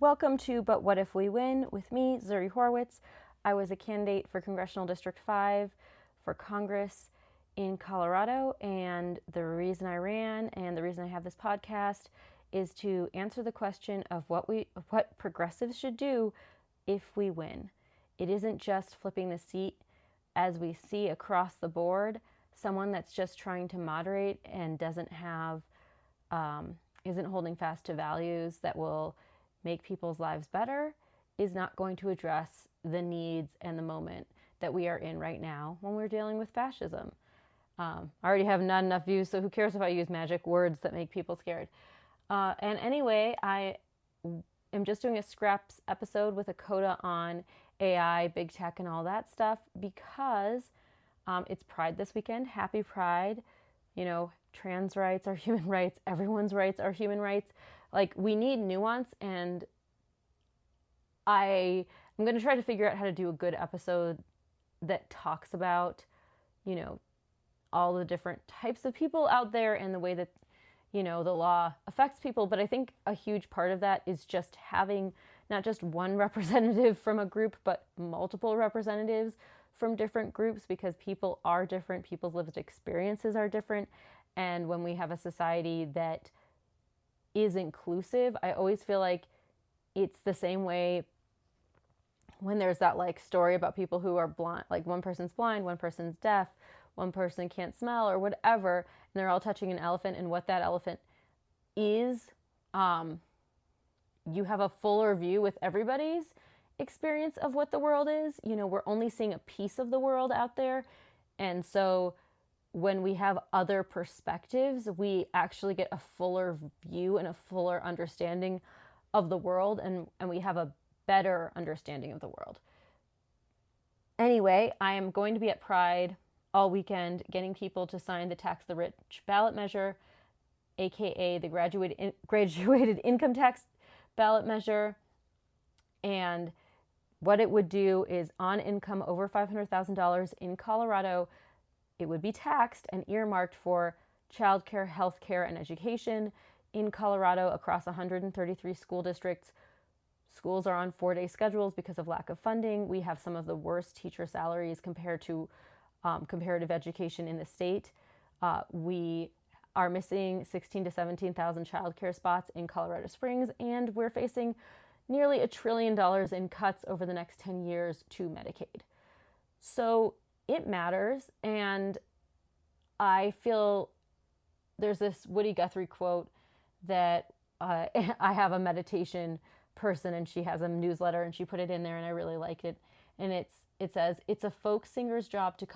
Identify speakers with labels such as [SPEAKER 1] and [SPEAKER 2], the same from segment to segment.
[SPEAKER 1] Welcome to But What If We Win with me, Zuri Horwitz. I was a candidate for Congressional District 5 for Congress in Colorado, and the reason I ran and the reason I have this podcast is to answer the question of what progressives should do if we win. It isn't just flipping the seat as we see across the board, someone that's just trying to moderate and isn't holding fast to values that will make people's lives better is not going to address the needs and the moment that we are in right now when we're dealing with fascism. I already have not enough views, so who cares if I use magic words that make people scared? And anyway, I am just doing a scraps episode with a Coda on AI, big tech, and all that stuff because it's Pride this weekend. Happy Pride. You know, trans rights are human rights. Everyone's rights are human rights. Like, we need nuance, and I'm going to try to figure out how to do a good episode that talks about, all the different types of people out there and the way that, the law affects people. But I think a huge part of that is just having not just one representative from a group, but multiple representatives from different groups, because people are different, people's lived experiences are different. And when we have a society that is inclusive, I always feel like it's the same way when there's that like story about people who are blind, like one person's blind, one person's deaf, one person can't smell or whatever, and they're all touching an elephant, and what that elephant is, you have a fuller view with everybody's experience of what the world is. We're only seeing a piece of the world out there. And so when we have other perspectives, we actually get a fuller view and a fuller understanding of the world, and we have a better understanding of the world. Anyway, I am going to be at Pride all weekend getting people to sign the Tax the Rich ballot measure, aka the graduated income tax ballot measure. And what it would do is, on income over $500,000 in Colorado, it would be taxed and earmarked for childcare, healthcare, and education in Colorado across 133 school districts. Schools are on 4-day schedules because of lack of funding. We have some of the worst teacher salaries compared to comparative education in the state. We are missing 16 to 17,000 childcare spots in Colorado Springs, and we're facing nearly $1 trillion in cuts over the next 10 years to Medicaid. So it matters, and I feel there's this Woody Guthrie quote that I have a meditation person, and she has a newsletter, and she put it in there, and I really liked it. And it says, "It's a folk singer's job to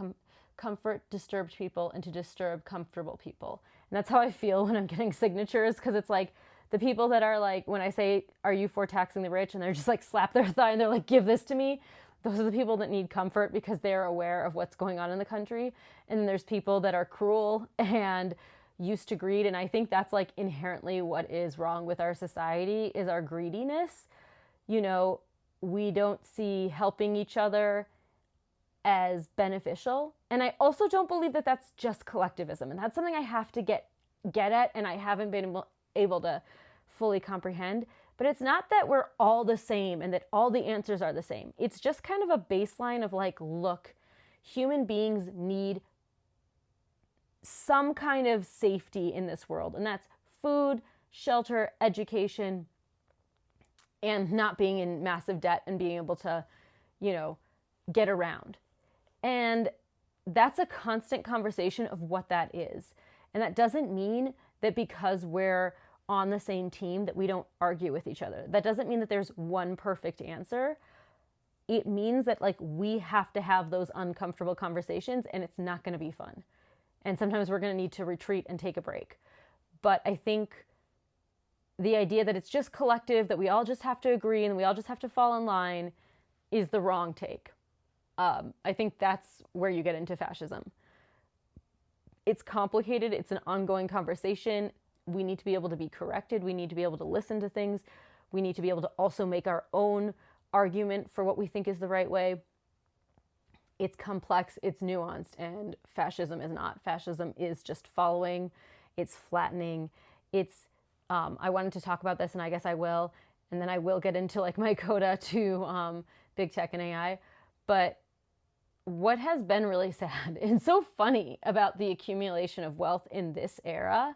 [SPEAKER 1] comfort disturbed people and to disturb comfortable people." And that's how I feel when I'm getting signatures, because it's like the people that are like, when I say, "Are you for taxing the rich?" and they're just like slap their thigh and they're like, "Give this to me." Those are the people that need comfort because they're aware of what's going on in the country. And then there's people that are cruel and used to greed. And I think that's like inherently what is wrong with our society, is our greediness. We don't see helping each other as beneficial. And I also don't believe that that's just collectivism. And that's something I have to get at, and I haven't been able to fully comprehend. But it's not that we're all the same and that all the answers are the same. It's just kind of a baseline of like, look, human beings need some kind of safety in this world. And that's food, shelter, education, and not being in massive debt and being able to, get around. And that's a constant conversation of what that is. And that doesn't mean that because we're on the same team that we don't argue with each other. That doesn't mean that there's one perfect answer. It means that like we have to have those uncomfortable conversations, and it's not going to be fun. And sometimes we're going to need to retreat and take a break. But I think the idea that it's just collective, that we all just have to agree and we all just have to fall in line, is the wrong take. I think that's where you get into fascism. It's complicated. It's an ongoing conversation. We need to be able to be corrected. We need to be able to listen to things. We need to be able to also make our own argument for what we think is the right way. It's complex, it's nuanced, and fascism is not. Fascism is just following, it's flattening, it's, I wanted to talk about this, and I guess I will, and then I will get into like my coda to big tech and AI. But what has been really sad and so funny about the accumulation of wealth in this era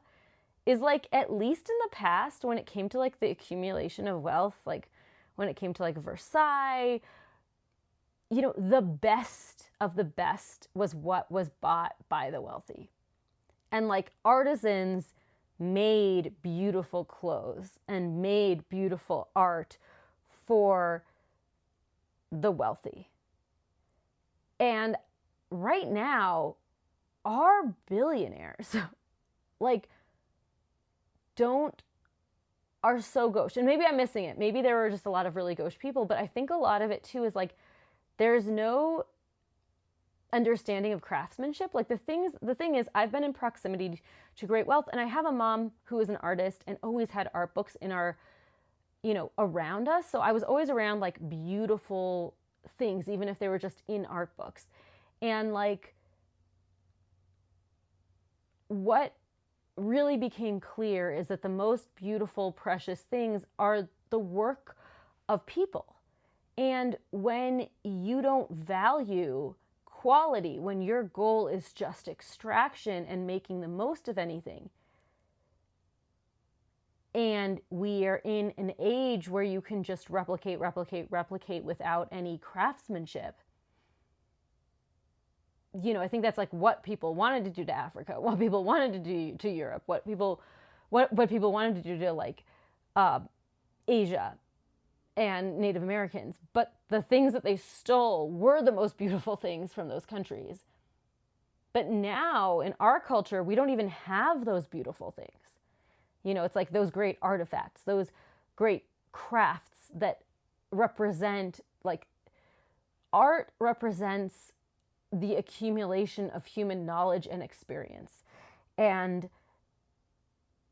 [SPEAKER 1] is like, at least in the past, when it came to like the accumulation of wealth, like when it came to like Versailles, you know, the best of the best was what was bought by the wealthy. And like artisans made beautiful clothes and made beautiful art for the wealthy. And right now, our billionaires like are so gauche. And maybe I'm missing it. Maybe there were just a lot of really gauche people, but I think a lot of it too is like there's no understanding of craftsmanship. Like the thing is, I've been in proximity to great wealth, and I have a mom who is an artist and always had art books in our, you know, around us. So I was always around like beautiful things, even if they were just in art books. And like what really became clear is that the most beautiful, precious things are the work of people. And when you don't value quality, when your goal is just extraction and making the most of anything, and we are in an age where you can just replicate without any craftsmanship, you know, I think that's like what people wanted to do to Africa, what people wanted to do to Europe, what people wanted to do to like Asia and Native Americans. But the things that they stole were the most beautiful things from those countries. But now in our culture, we don't even have those beautiful things. You know, it's like those great artifacts, those great crafts that represent, like, art represents the accumulation of human knowledge and experience. And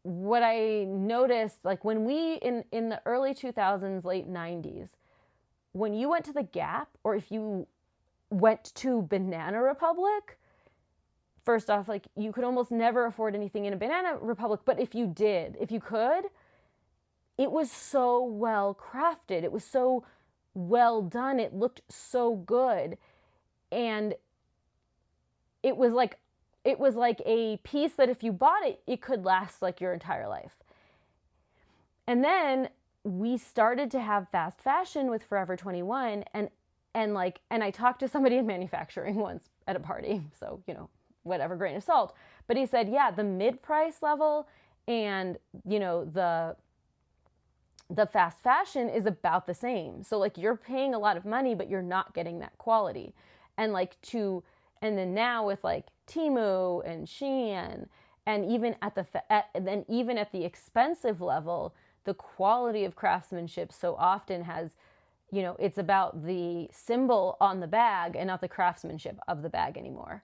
[SPEAKER 1] what I noticed, like when we, in the early 2000s, late 90s, when you went to the Gap, or if you went to Banana Republic, first off, like you could almost never afford anything in a Banana Republic, but if you did, if you could, it was so well crafted. It was so well done. It looked so good. And it was like a piece that if you bought it, it could last like your entire life. And then we started to have fast fashion with Forever 21, and I talked to somebody in manufacturing once at a party, so, you know, whatever, grain of salt. But he said, yeah, the mid-price level and, you know, the fast fashion is about the same. So like you're paying a lot of money, but you're not getting that quality. And then now with like Temu and Shein, and even at the expensive level, the quality of craftsmanship so often has, you know, it's about the symbol on the bag and not the craftsmanship of the bag anymore.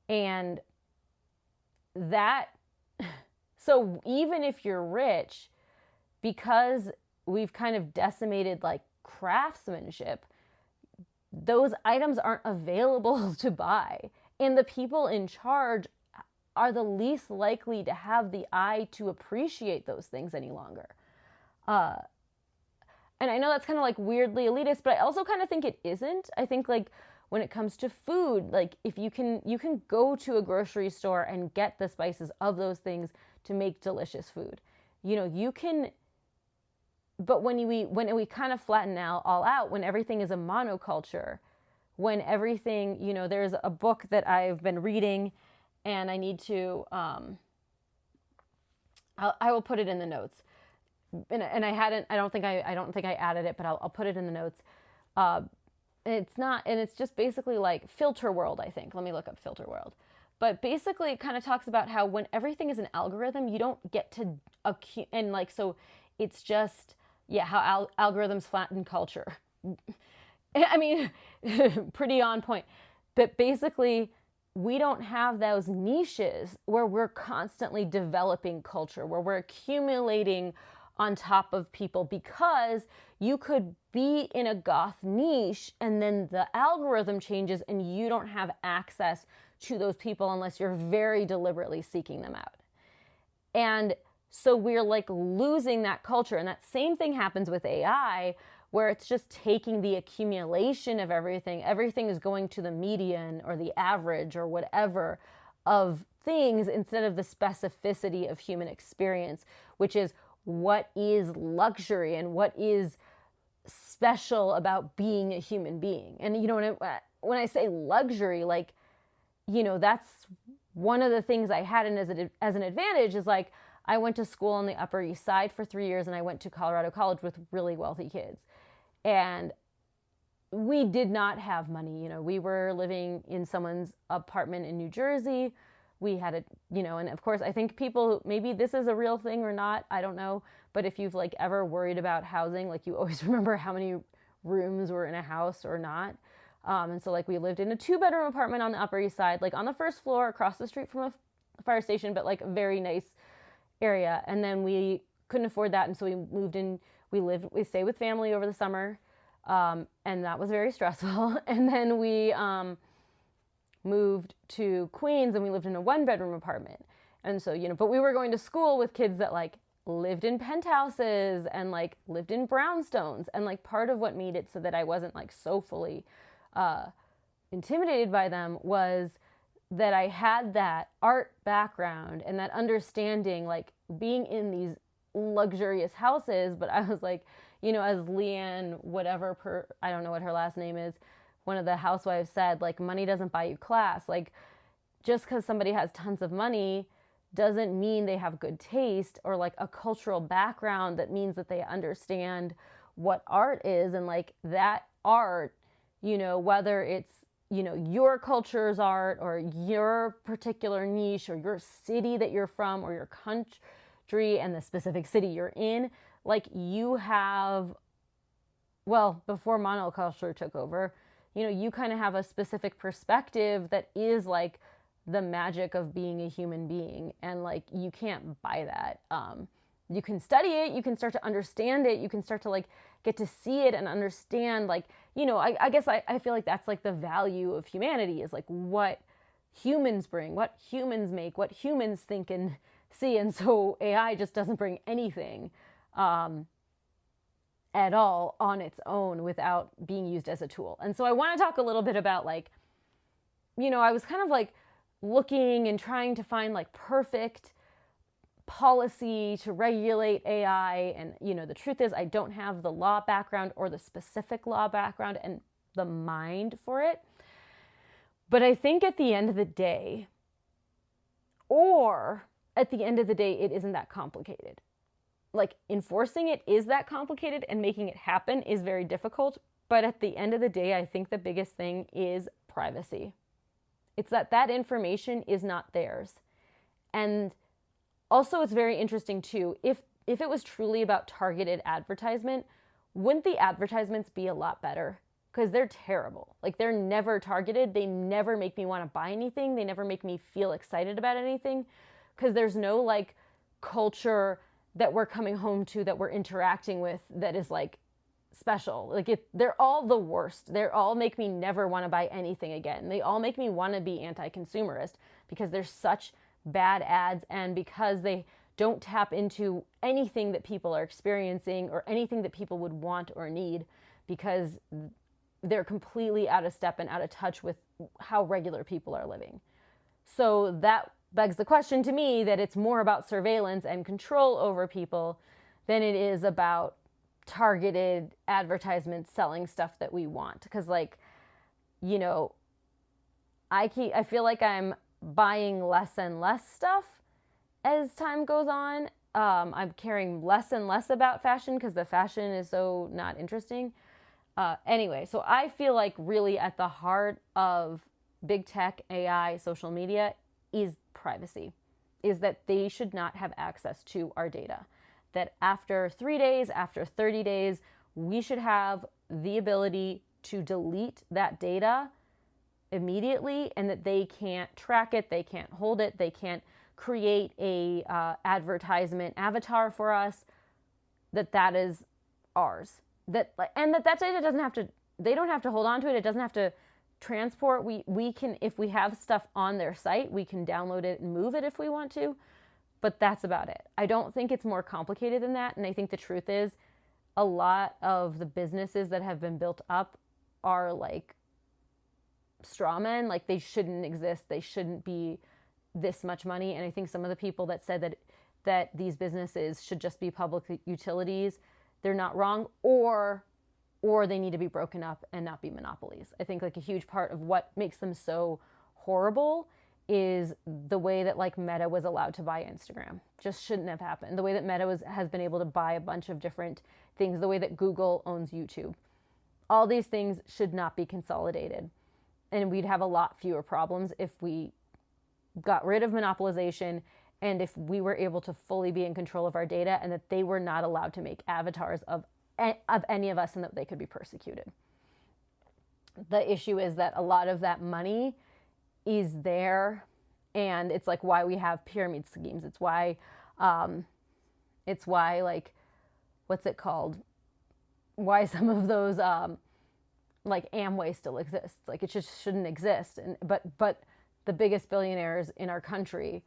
[SPEAKER 1] And that, so even if you're rich, because we've kind of decimated like craftsmanship, those items aren't available to buy. And the people in charge are the least likely to have the eye to appreciate those things any longer. And I know that's kind of like weirdly elitist, but I also kind of think it isn't. I think like when it comes to food, like if you can go to a grocery store and get the spices of those things to make delicious food. You know, you can, but when we kind of flatten all out, when everything is a monoculture, when everything, you know, there's a book that I've been reading, and I need to, I will put it in the notes. And I don't think I added it, but I'll put it in the notes. It's just basically like Filterworld, I think. Let me look up Filterworld. But basically it kind of talks about how when everything is an algorithm, you don't get to, and like, so it's just, yeah, how algorithms flatten culture. I mean, pretty on point. But basically, we don't have those niches where we're constantly developing culture, where we're accumulating on top of people, because you could be in a goth niche and then the algorithm changes and you don't have access to those people unless you're very deliberately seeking them out. And So we're like losing that culture. And that same thing happens with AI, where it's just taking the accumulation of everything. Everything is going to the median or the average or whatever of things instead of the specificity of human experience, which is what is luxury and what is special about being a human being. And, you know, when I say luxury, like, you know, that's one of the things I had as an advantage is like, I went to school on the Upper East Side for 3 years, and I went to Colorado College with really wealthy kids. And we did not have money. You know, we were living in someone's apartment in New Jersey. We had you know, and of course, I think people, maybe this is a real thing or not, I don't know. But if you've like ever worried about housing, like you always remember how many rooms were in a house or not. And so like we lived in a 2-bedroom apartment on the Upper East Side, like on the first floor across the street from a fire station, but like a very nice area. And then we couldn't afford that. And so we moved in, we stayed with family over the summer. And that was very stressful. And then we moved to Queens, and we lived in a 1-bedroom apartment. And so, you know, but we were going to school with kids that like lived in penthouses and like lived in brownstones. And like part of what made it so that I wasn't like so fully intimidated by them was that I had that art background and that understanding, like being in these luxurious houses. But I was like, you know, as Leanne, I don't know what her last name is, one of the housewives said, like, money doesn't buy you class. Like, just because somebody has tons of money doesn't mean they have good taste or like a cultural background that means that they understand what art is. And like that art, you know, whether it's, you know, your culture's art or your particular niche or your city that you're from or your country and the specific city you're in, like you have, well, before monoculture took over, you know, you kind of have a specific perspective that is like the magic of being a human being. And like, you can't buy that. You can study it, you can start to understand it, you can start to like get to see it and understand, like, you know, I guess I feel like that's like the value of humanity is like what humans bring, what humans make, what humans think and see. And so AI just doesn't bring anything at all on its own without being used as a tool. And so I want to talk a little bit about like, you know, I was kind of like looking and trying to find like perfect policy to regulate AI. And, you know, the truth is I don't have the law background or the specific law background and the mind for it. But I think at the end of the day, it isn't that complicated. Like enforcing it is that complicated and making it happen is very difficult. But at the end of the day, I think the biggest thing is privacy. It's that information is not theirs. And also, it's very interesting too, if it was truly about targeted advertisement, wouldn't the advertisements be a lot better? Because they're terrible. Like they're never targeted. They never make me want to buy anything. They never make me feel excited about anything. Because there's no like culture that we're coming home to, that we're interacting with, that is like special. Like they're all the worst. They all make me never want to buy anything again. They all make me want to be anti-consumerist because they're such bad ads and because they don't tap into anything that people are experiencing or anything that people would want or need, because they're completely out of step and out of touch with how regular people are living. So that begs the question to me that it's more about surveillance and control over people than it is about targeted advertisements selling stuff that we want. Because like, you know, I feel like I'm buying less and less stuff as time goes on. I'm caring less and less about fashion because the fashion is so not interesting. Anyway, so I feel like really at the heart of big tech, AI, social media is privacy, is that they should not have access to our data. That after 3 days, after 30 days, we should have the ability to delete that data immediately, and that they can't track it, they can't hold it, they can't create a advertisement avatar for us, that is ours. That data doesn't have to, they don't have to hold on to it, it doesn't have to transport. We can, if we have stuff on their site, we can download it and move it if we want to. but that's about it. I don't think it's more complicated than that. And I think the truth is a lot of the businesses that have been built up are like straw men. Like they shouldn't exist. They shouldn't be this much money. And I think some of the people that said that these businesses should just be public utilities, they're not wrong, or they need to be broken up and not be monopolies. I think like a huge part of what makes them so horrible is the way that like Meta was allowed to buy Instagram. Just shouldn't have happened. The way that Meta has been able to buy a bunch of different things, the way that Google owns YouTube. All these things should not be consolidated. And we'd have a lot fewer problems if we got rid of monopolization and if we were able to fully be in control of our data, and that they were not allowed to make avatars of any of us and that they could be persecuted. The issue is that a lot of that money is there, and it's like why we have pyramid schemes. It's why like, what's it called? Why some of those like Amway still exists. Like it just shouldn't exist. And but the biggest billionaires in our country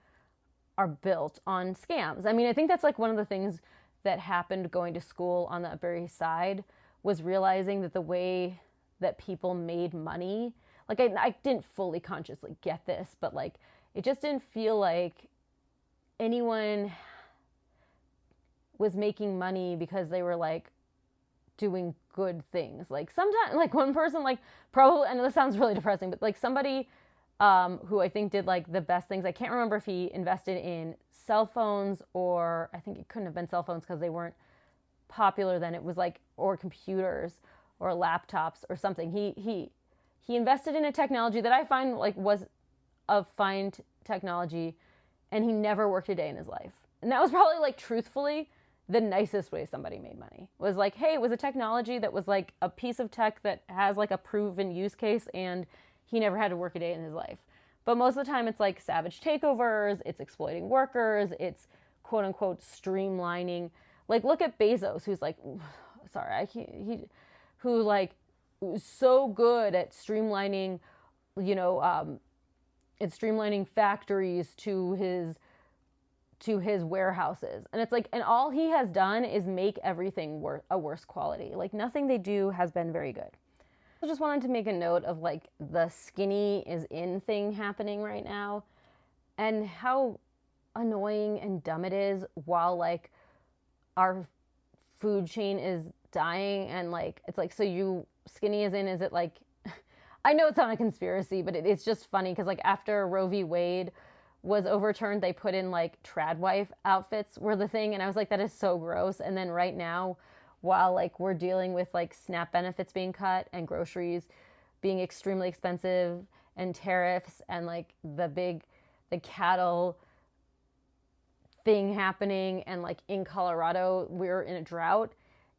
[SPEAKER 1] are built on scams. I mean, I think that's like one of the things that happened going to school on the Upper East Side, was realizing that the way that people made money, like I didn't fully consciously get this, but like it just didn't feel like anyone was making money because they were like doing good things. Like sometimes, like one person, like probably, I know this sounds really depressing, but like somebody who I think did like the best things. I can't remember if he invested in cell phones, or I think it couldn't have been cell phones because they weren't popular then. It was like, or computers or laptops or something. He invested in a technology that I find like was a fine technology, and he never worked a day in his life. And that was probably like truthfully the nicest way somebody made money. Was like, hey, it was a technology that was like a piece of tech that has like a proven use case, and he never had to work a day in his life. But most of the time it's like savage takeovers, it's exploiting workers, it's quote unquote streamlining. Like look at Bezos, who's like, sorry, I can't, who like was so good at streamlining, you know, it's streamlining factories to his warehouses. And it's like, and all he has done is make everything a worse quality. Like nothing they do has been very good. I just wanted to make a note of like the skinny is in thing happening right now, and how annoying and dumb it is, while like our food chain is dying. And like it's like, so you skinny is in, is it like I know it's not a conspiracy, but it's just funny because like after Roe v. Wade was overturned, they put in like trad wife outfits were the thing, and I was like, that is so gross. And then right now, while like we're dealing with like SNAP benefits being cut and groceries being extremely expensive and tariffs and like the cattle thing happening, and like in Colorado we're in a drought,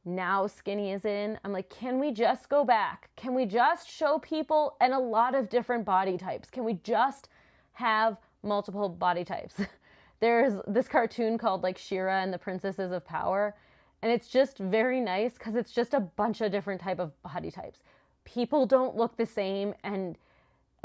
[SPEAKER 1] now skinny is in. I'm like, can we just go back? Can we just show people and a lot of different body types? Can we just have multiple body types? There's this cartoon called like She-Ra and the Princesses of Power, and it's just very nice because it's just a bunch of different type of body types. People don't look the same, and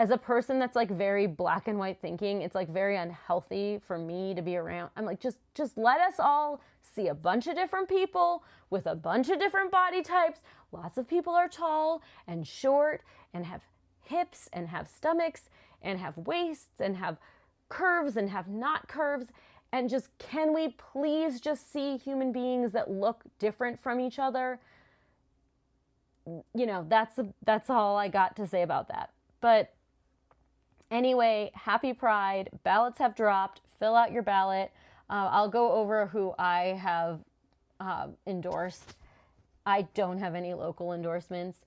[SPEAKER 1] as a person that's like very black and white thinking, it's like very unhealthy for me to be around. I'm like, just let us all see a bunch of different people with a bunch of different body types. Lots of people are tall and short and have hips and have stomachs and have waists and have curves and have not curves. And just, can we please just see human beings that look different from each other? You know, that's all I got to say about that. But anyway, happy Pride. Ballots have dropped. Fill out your ballot. I'll go over who I have endorsed. I don't have any local endorsements,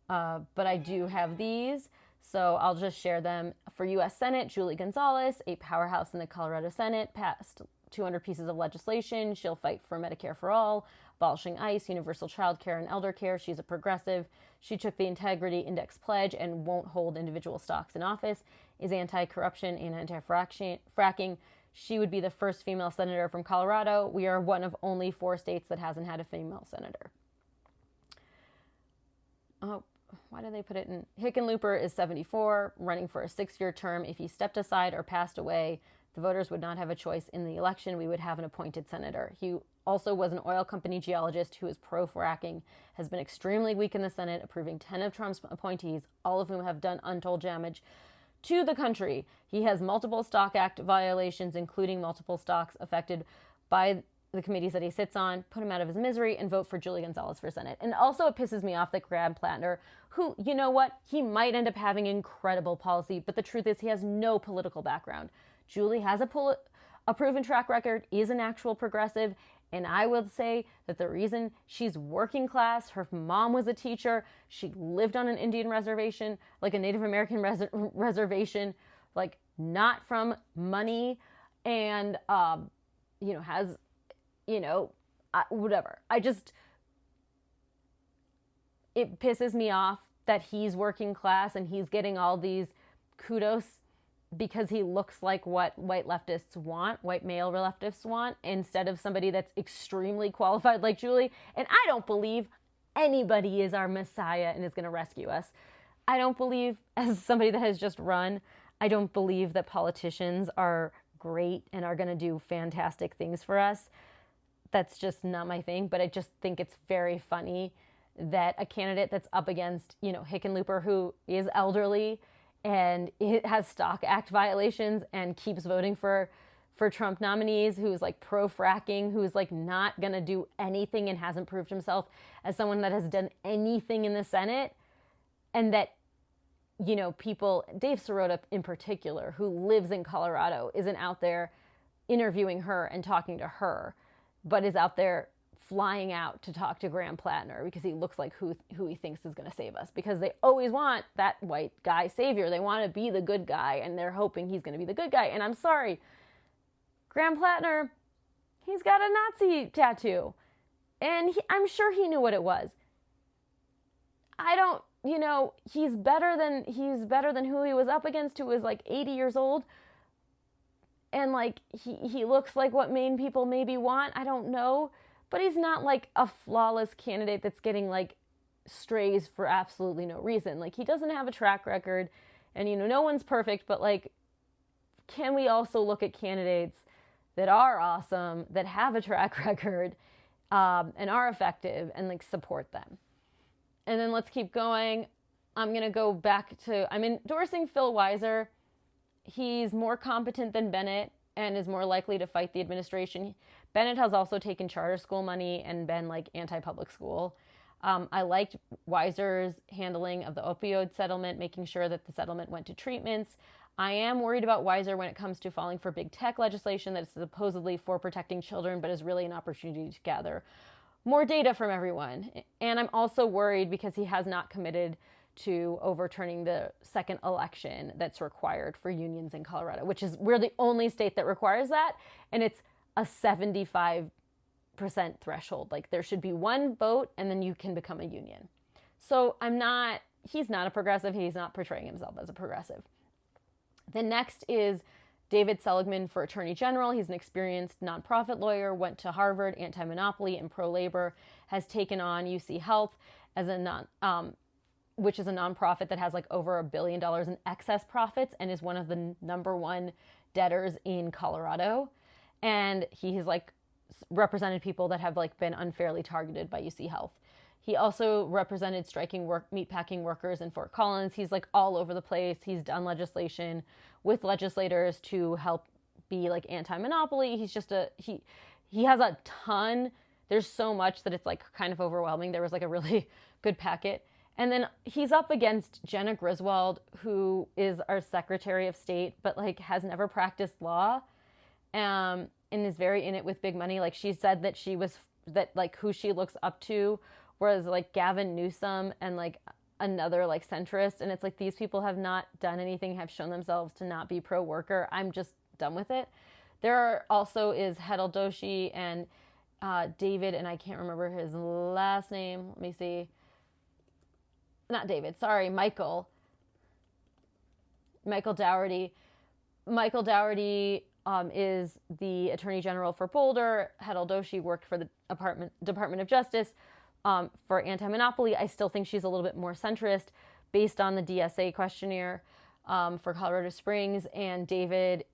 [SPEAKER 1] but I do have these. So I'll just share them. For U.S. Senate, Julie Gonzalez, a powerhouse in the Colorado Senate, passed 200 pieces of legislation. She'll fight for Medicare for all, abolishing ICE, universal child care, and elder care. She's a progressive. She took the Integrity Index pledge and won't hold individual stocks in office, is anti-corruption and anti-fracking. She would be the first female senator from Colorado. We are one of only 4 states that hasn't had a female senator. Oh, why did they put it in? Hickenlooper is 74, running for a 6-year term. If he stepped aside or passed away, The voters would not have a choice in the election. We would have an appointed senator. He also was an oil company geologist who is pro-fracking, has been extremely weak in the Senate, approving 10 of Trump's appointees, all of whom have done untold damage to the country. He has multiple Stock Act violations, including multiple stocks affected by the committees that he sits on. Put him out of his misery and vote for Julie Gonzalez for Senate. And also it pisses me off that Graham Plattner, who, you know what, he might end up having incredible policy, but the truth is he has no political background. Julie has a proven track record, is an actual progressive, and I will say that the reason she's working class, her mom was a teacher, she lived on an Indian reservation, like a Native American reservation, like not from money, and, has, whatever. It pisses me off that he's working class and he's getting all these kudos because he looks like what white male leftists want, instead of somebody that's extremely qualified like Julie. And I don't believe anybody is our messiah and is going to rescue us. I don't believe, as somebody that has just run, I don't believe that politicians are great and are going to do fantastic things for us. That's just not my thing. But I just think it's very funny that a candidate that's up against, Hickenlooper, who is elderly and it has Stock Act violations and keeps voting for Trump nominees, who's like pro-fracking, who's like not going to do anything and hasn't proved himself as someone that has done anything in the Senate. And that, people, Dave Sirota in particular, who lives in Colorado, isn't out there interviewing her and talking to her, but is out there flying out to talk to Graham Plattner because he looks like who he thinks is going to save us, because they always want that white guy savior. They want to be the good guy, and they're hoping he's going to be the good guy. And I'm sorry, Graham Plattner, he's got a Nazi tattoo, and I'm sure he knew what it was. He's better than who he was up against, who was like 80 years old. And like, he looks like what Maine people maybe want. I don't know. But he's not like a flawless candidate that's getting like strays for absolutely no reason. Like, he doesn't have a track record, and no one's perfect, but like, can we also look at candidates that are awesome, that have a track record, and are effective, and like support them? And then let's keep going. I'm endorsing Phil Weiser. He's more competent than Bennett and is more likely to fight the administration. Bennett has also taken charter school money and been like anti-public school. I liked Weiser's handling of the opioid settlement, making sure that the settlement went to treatments. I am worried about Weiser when it comes to falling for big tech legislation that is supposedly for protecting children, but is really an opportunity to gather more data from everyone. And I'm also worried because he has not committed to overturning the second election that's required for unions in Colorado, we're the only state that requires that. And it's a 75% threshold. Like, there should be one vote and then you can become a union. So he's not a progressive. He's not portraying himself as a progressive. The next is David Seligman for Attorney General. He's an experienced nonprofit lawyer, went to Harvard, anti-monopoly and pro-labor, has taken on UC Health as which is a nonprofit that has like over $1 billion in excess profits and is one of the number one debtors in Colorado. And he has like represented people that have like been unfairly targeted by UC Health. He also represented striking meatpacking workers in Fort Collins. He's like all over the place. He's done legislation with legislators to help be like anti-monopoly. He's just he has a ton. There's so much that it's like kind of overwhelming. There was like a really good packet. And then he's up against Jenna Griswold, who is our Secretary of State, but like has never practiced law, and is very in it with big money. Like, she said that who she looks up to was like Gavin Newsom and like another like centrist. And it's like, these people have not done anything, have shown themselves to not be pro-worker. I'm just done with it. There also is Hetal Doshi and David, and I can't remember his last name. Let me see. Not David, sorry, Michael Dougherty. Michael Dougherty is the Attorney General for Boulder. Hetal Doshi worked for the Department of Justice for anti-monopoly. I still think she's a little bit more centrist based on the DSA questionnaire for Colorado Springs. And David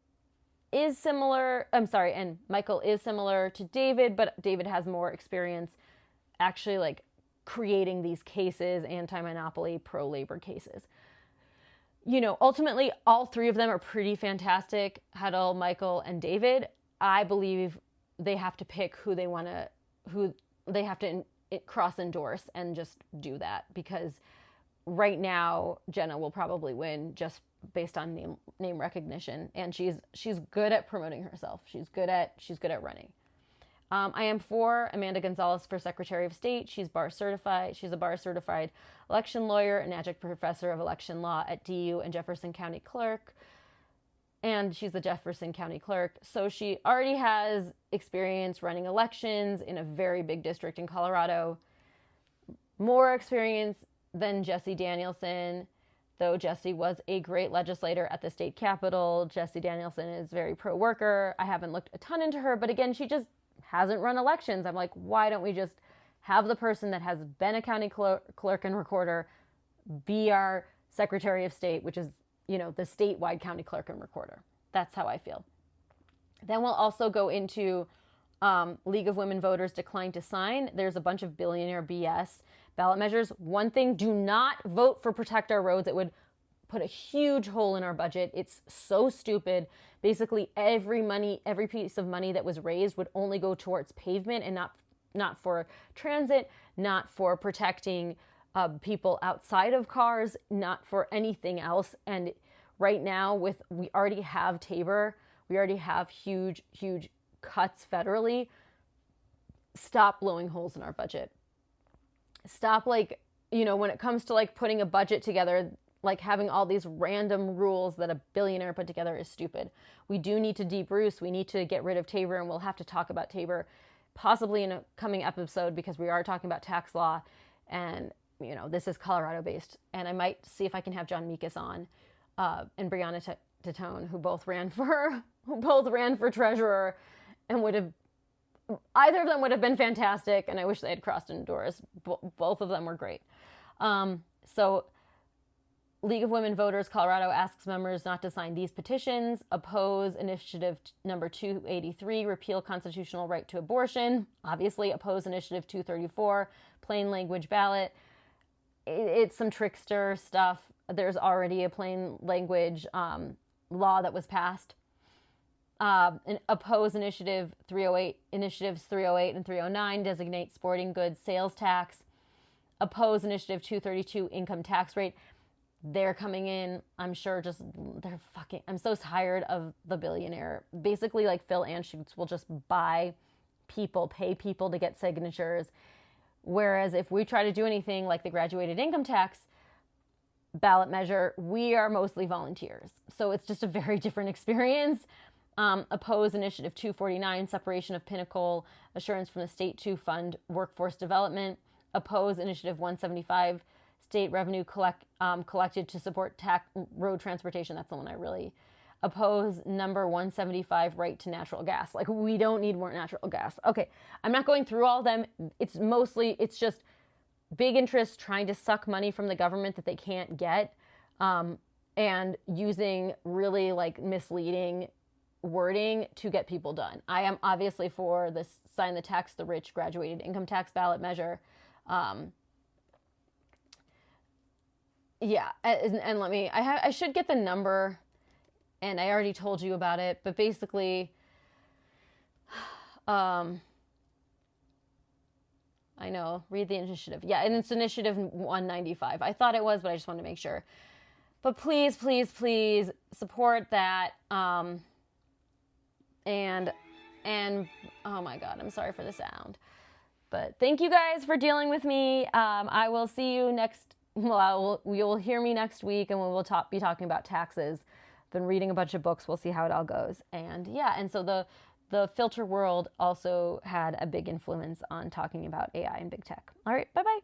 [SPEAKER 1] is similar. I'm sorry, and Michael is similar to David, but David has more experience actually like creating these cases, anti-monopoly, pro-labor cases. You know, ultimately, all three of them are pretty fantastic. Huddle, Michael, and David. I believe they have to pick who they have to cross endorse and just do that, because right now Jenna will probably win just based on name recognition, and she's good at promoting herself. She's good at running. I am for Amanda Gonzalez for Secretary of State. She's bar certified. She's a bar certified election lawyer and adjunct professor of election law at DU and Jefferson County Clerk. And she's the Jefferson County Clerk. So she already has experience running elections in a very big district in Colorado. More experience than Jesse Danielson, though Jesse was a great legislator at the state capitol. Jesse Danielson is very pro-worker. I haven't looked a ton into her, but again, she just hasn't run elections. I'm like, why don't we just have the person that has been a county clerk and recorder be our Secretary of State, which is, you know, the statewide county clerk and recorder. That's how I feel. Then we'll also go into League of Women Voters declined to sign. There's a bunch of billionaire BS ballot measures. One thing, do not vote for Protect Our Roads. It would put a huge hole in our budget. It's so stupid. Basically, every piece of money that was raised would only go towards pavement and not for transit, not for protecting people outside of cars, not for anything else. And right now, we already have Tabor, we already have huge cuts federally. Stop blowing holes in our budget. Stop, like, you know, when it comes to like putting a budget together, like having all these random rules that a billionaire put together is stupid. We do need to de-Bruce. We need to get rid of Tabor, and we'll have to talk about Tabor possibly in a coming episode, because we are talking about tax law, and, you know, this is Colorado based. And I might see if I can have John Meekus on and Brianna Titone, who both ran for treasurer, and either of them would have been fantastic, and I wish they had crossed indoors. Both of them were great. So League of Women Voters Colorado asks members not to sign these petitions: oppose initiative number 283, repeal constitutional right to abortion. Obviously, oppose initiative 234, plain language ballot. It's some trickster stuff. There's already a plain language law that was passed. And oppose initiatives 308 and 309, designate sporting goods sales tax. Oppose initiative 232, income tax rate. They're coming in, I'm sure, I'm so tired of the billionaire. Basically, like, Phil Anschutz will just pay people to get signatures. Whereas if we try to do anything like the graduated income tax ballot measure, we are mostly volunteers. So it's just a very different experience. Oppose initiative 249, separation of Pinnacle Assurance from the state to fund workforce development. Oppose initiative 175, state revenue collected to support road transportation. That's the one I really oppose. Number 175, right to natural gas. Like, we don't need more natural gas. Okay, I'm not going through all of them. It's just big interests trying to suck money from the government that they can't get, and using really, like, misleading wording to get people done. I am obviously for this sign the tax the rich graduated income tax ballot measure. Yeah, and I should get the number, and I already told you about it, but basically, I know, read the initiative. Yeah, and it's initiative 195. I thought it was, but I just wanted to make sure. But please, please, please support that. And oh my God, I'm sorry for the sound. But thank you guys for dealing with me. I will see you you'll hear me next week, and we will be talking about taxes. Been reading a bunch of books. We'll see how it all goes. And yeah, and so the Filterworld also had a big influence on talking about AI and big tech. All right, bye-bye.